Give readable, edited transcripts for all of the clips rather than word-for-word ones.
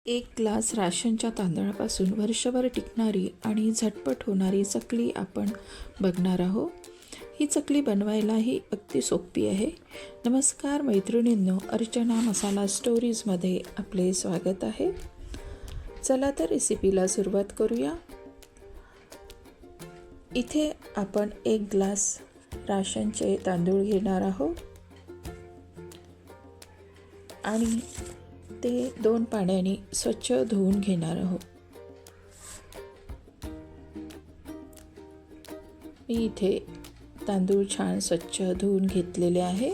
एक ग्लास राशनच्या तांदळापासून वर्षभर टिकणारी आणि झटपट होणारी चकली आपण बघणार आहोत. ही चकली बनवायलाही अगदी सोपी आहे. नमस्कार मैत्रिणींनो, अर्चना मसाला स्टोरीजमध्ये आपले स्वागत आहे. चला तर रेसिपीला सुरुवात करूया. इथे आपण एक ग्लास राशनचे तांदूळ घेणार आहोत आणि ते 2 पाण्याने स्वच्छ धुवून घेणार आहोत. मी इथे तांदूळ छान स्वच्छ धुवून घेतलेले आहे.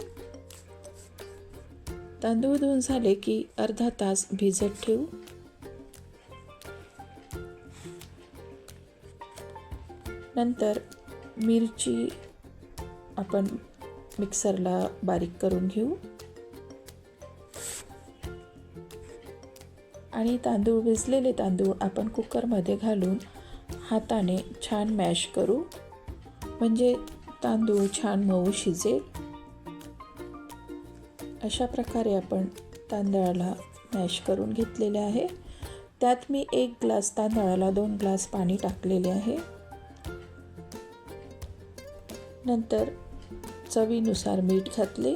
तांदूळ धुवून झाले की अर्धा तास भिजत ठेवू. नंतर मिरची आपण मिक्सरला बारीक करून घेऊ आणि तांदूळ भिजलेले तांदूळ आपण कुकरमध्ये घालून हाताने छान मॅश करू, म्हणजे तांदूळ छान मऊ शिजेल. अशा प्रकारे आपण तांदळाला मॅश करून घेतलेले आहे. त्यात मी 1 ग्लास तांदळाला 2 ग्लास पाणी टाकलेले आहे. नंतर चवीनुसार मीठ घातले,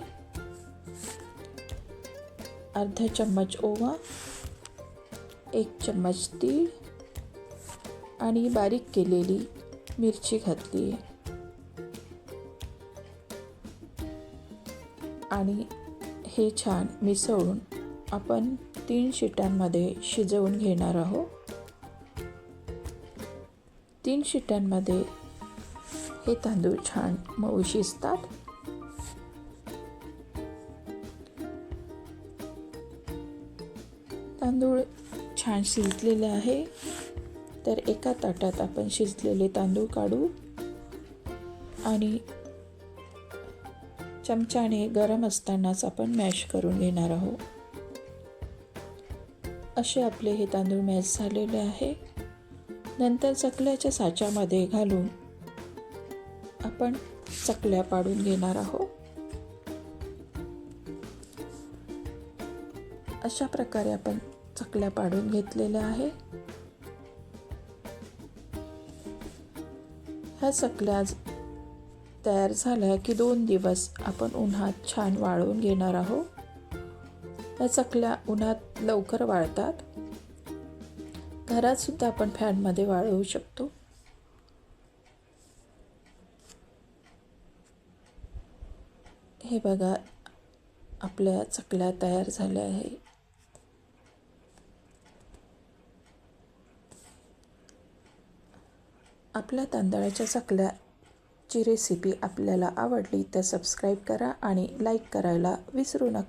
अर्धा चम्मच ओवा, 1 चम्मच तीळ आणि बारीक केलेली मिरची घातली आणि हे छान मिसळून आपण 3 शिट्यांमध्ये शिजवून घेणार आहोत. 3 शिट्यांमध्ये हे तांदूळ छान मऊ शिजतात. तांदूळ छान शिजलेले आहे, तर एका ताटात आपण शिजलेले तांदूळ काढू आणि चमच्याने गरम असतानाच आपण मॅश करून घेणार आहोत. असे आपले हे तांदूळ मॅश झालेले आहे. नंतर चकल्याच्या साच्यामध्ये घालून आपण चकल्या पाडून घेणार आहोत. अशा प्रकारे आपण चकल्या पाडून घेतलेल्या आहे. ह्या चकल्या तयार झाल्या की 2 दिवस आपण उन्हात छान वाळवून घेणार आहोत. या चकल्या उन्हात लवकर वाळतात. घरात सुद्धा आपण फॅनमध्ये वाळवू शकतो. हे बघा, आपल्या चकल्या तयार झाल्या आहे. आपल्या तांदळाच्या चकल्याची रेसिपी आपल्याला आवडली तर सबस्क्राईब करा आणि लाईक करायला विसरू नका.